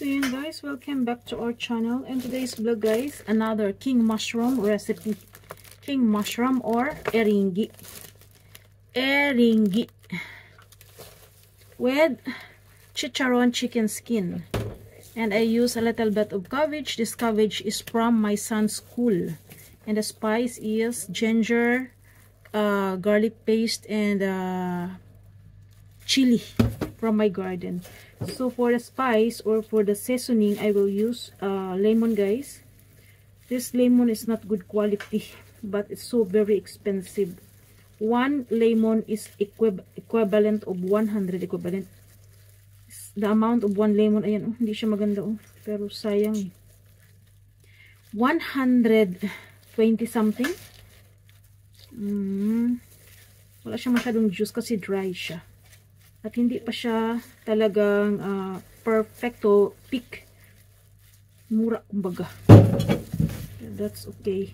So yun guys, welcome back to our channel. And today's vlog guys, another king mushroom recipe. King mushroom or eringi. Eringi. With chicharon chicken skin. And I use a little bit of cabbage. This cabbage is from my son's school. And the spice is ginger, garlic paste, and chili from my garden. So for the spice or for the seasoning, I will use lemon guys. This lemon is not good quality, but it's so very expensive. One lemon is equivalent of 100 equivalent. The amount of one lemon, ayan, hindi siya maganda pero sayang. 120 something. Wala siya masyadong juice kasi dry siya. At hindi pa siya talagang perfecto peak. Mura kumbaga. That's okay.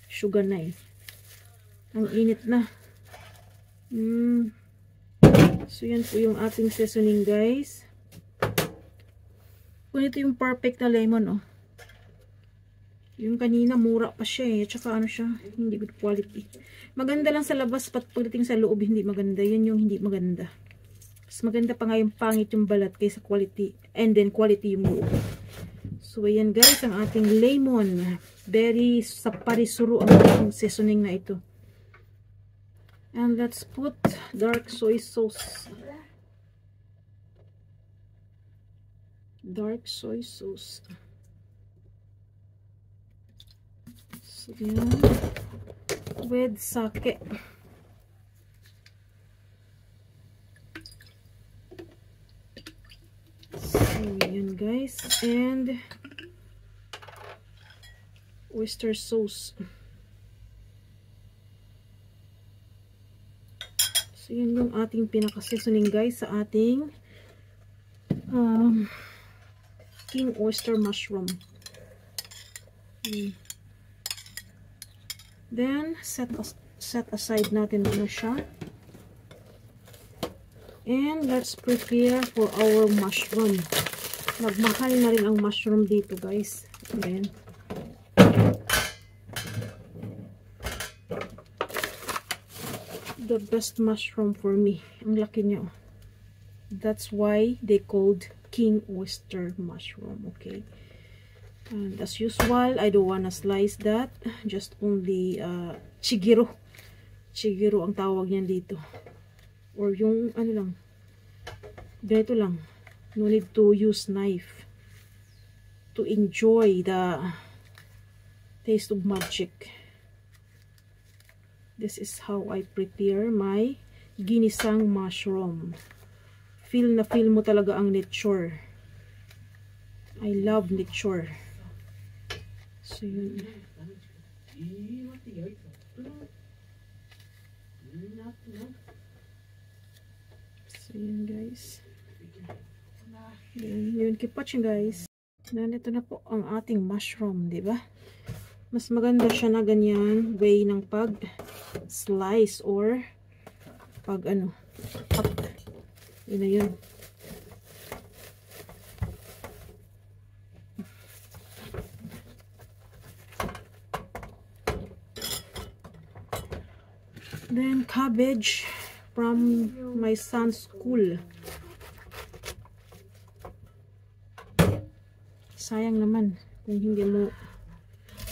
Sugar na eh. Ang init na. So yan po yung ating seasoning guys. Kung ito yung perfect na lemon Yung kanina mura pa siya eh. Tsaka ano siya, hindi good quality. Maganda lang sa labas, pagdating sa loob hindi maganda. Yan yung hindi maganda. Mas maganda pa nga yung pangit yung balat kaysa quality. And then quality yung loob. So ayan guys, ang ating lemon. Very saparisuru ang ating seasoning na ito. And let's put dark soy sauce. Dark soy sauce. So yan. With sake. So yan guys. And oyster sauce. So yun yung ating pinaka-seasoning guys sa ating king oyster mushroom. Then set aside natin muna siya. And let's prepare for our mushroom. Nagmahal na rin ang mushroom dito guys. Ayan. The best mushroom for me. Ang laki niya. That's why they called king oyster mushroom. Okay. And as usual, I don't wanna slice that. Just only chigiro. Chigiro ang tawag niyan dito. Or yung ano lang. Ganito lang. No need to use knife to enjoy the taste of magic. This is how I prepare my ginisang mushroom. Feel na feel mo talaga ang nature. I love nature. So yun. So yun guys. Yun, keep watching guys. Nandito na po ang ating mushroom, di ba? Mas maganda siya na ganyan way ng pag slice or pag cut. Yun na yun. Then cabbage from my son's school. Sayang naman kung hindi mo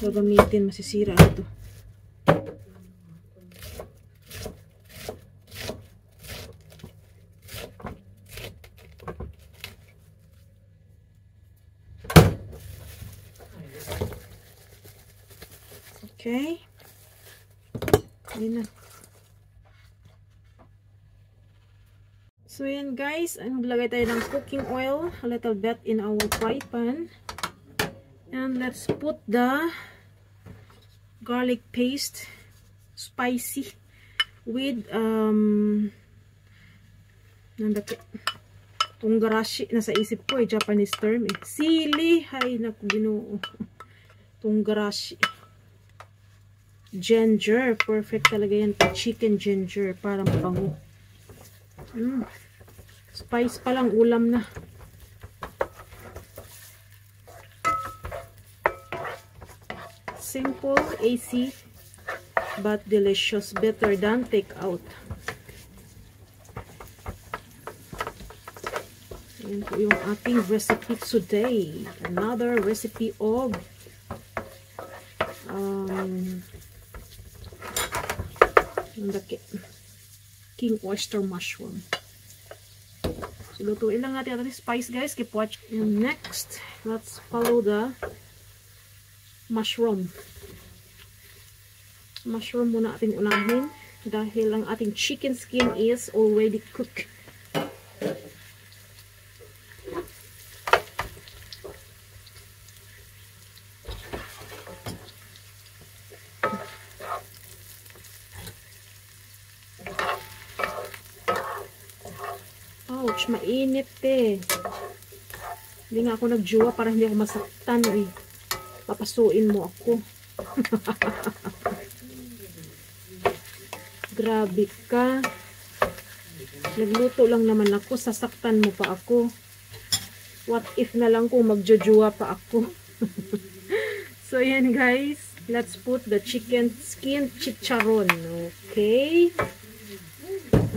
gagamitin, masisira ito. Okay. Ayan na. So yan guys, maglagay tayo ng cooking oil a little bit in our fry pan. And let's put the garlic paste, spicy, with tunggarashi. Nasa isip ko Japanese term sili. Hay naku, Ginoo. Tunggarashi. Ginger, perfect talaga yan. Chicken ginger, para mabango. Spice pa lang, ulam na. simple, easy, but delicious. Better than takeout. Yan po yung ating recipe today. Another recipe of king oyster mushroom. So, lutuin lang natin ating spice, guys. Keep watching. And next, let's follow the mushroom. Mushroom muna ating unahin dahil ang ating chicken skin is already cooked. Ouch, mainit eh. Hindi nga ako nagjowa para hindi ako masaktan eh. Papasuin mo ako. Grabe ka. Nagluto lang naman ako, sasaktan mo pa ako. What if na lang kung magjojowa pa ako. So yan guys, let's put the chicken skin chicharon. Okay.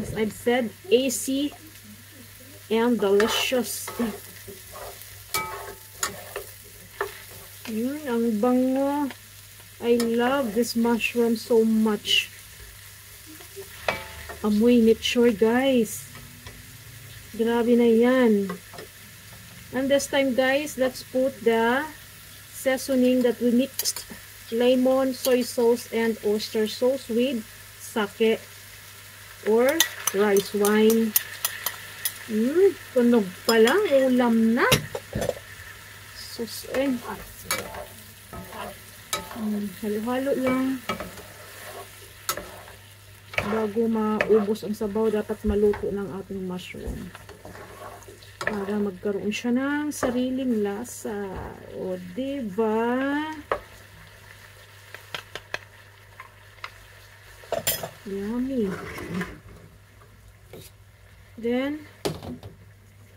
As I've said, AC and delicious. Ang bango. I love this mushroom so much. Amoy nature, guys. Grabe na yan. And this time, guys, let's put the seasoning that we mixed. Lemon, soy sauce, and oyster sauce with sake or rice wine. Tunog pa lang. Ulam na. Sus, eh. Halo-halo lang. Bago maubos ang sabaw, dapat maluto ng ating mushroom. Para magkaroon siya ng sariling lasa. O, diba? Yummy. Then,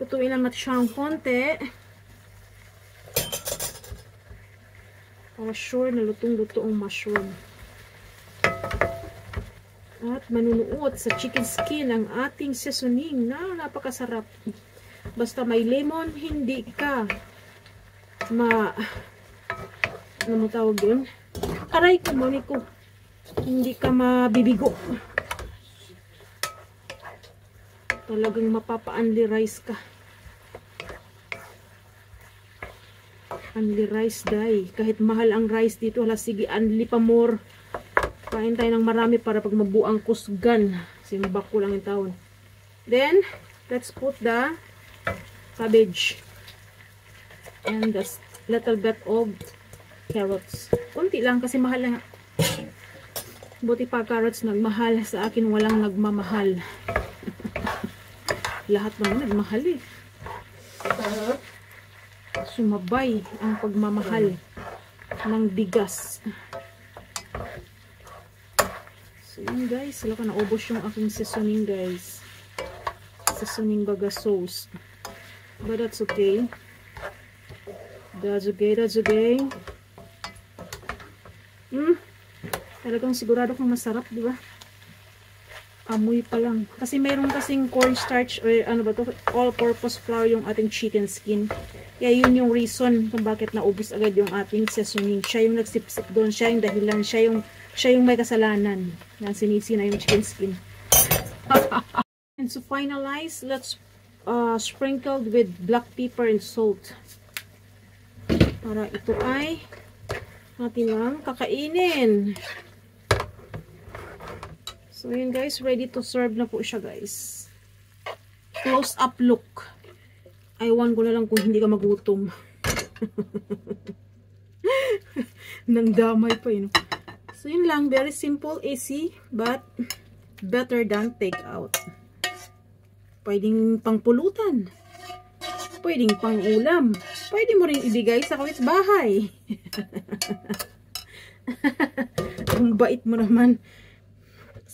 lutuin lang natin siya ng konti. Para sure na lutong-luto ang mushroom. At manunuot sa chicken skin ang ating seasoning na napakasarap. Basta may lemon, hindi ka ano mo tawag yun? Aray ko, mami ko. Hindi ka mabibigo. Talagang mapapa-unli rice ka. Unli rice day. Kahit mahal ang rice dito, hala sige, unli pa more. Kain tayo ng marami para pag mabuang kusgan. Simba ko lang yung taon. Then, let's put the cabbage. And the little bit of carrots. Kunti lang kasi mahal na. Buti pa carrots nagmahal. Sa akin walang nagmamahal. Lahat naman nagmahal eh. Sumabay ang pagmamahal ng bigas. So yun guys, sila ka naubos yung aking seasoning guys. Seasoning baga sauce. But that's okay. That's okay, that's okay. Talagang sigurado kung masarap, di ba? Amoy pa lang. Kasi mayroon kasing cornstarch or ano ba to, all-purpose flour yung ating chicken skin. Kaya yun yung reason kung bakit naubos agad yung ating seasoning. Siya yung nagsipsip doon, siya yung dahilan, siya yung may kasalanan. Yan, sinisi na yung chicken skin. And to finalize, let's sprinkle with black pepper and salt. Para ito ay natin lang kakainin. So, yun guys, ready to serve na po siya guys. Close up look. Aywan ko na lang kung hindi ka magutom. Nang damay pa yun. So, yun lang. Very simple, easy, but better than takeout. Pwedeng pangpulutan. Pwedeng pang ulam. Pwede mo rin ibigay sa kapitbahay. Ang bait mo naman.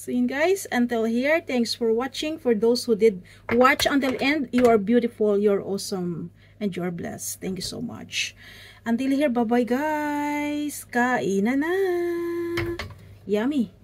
So yun guys, until here, thanks for watching. For those who did watch until end, you are beautiful, you're awesome, and you're blessed. Thank you so much. Until here, bye-bye guys. guys, kainan na. Yummy.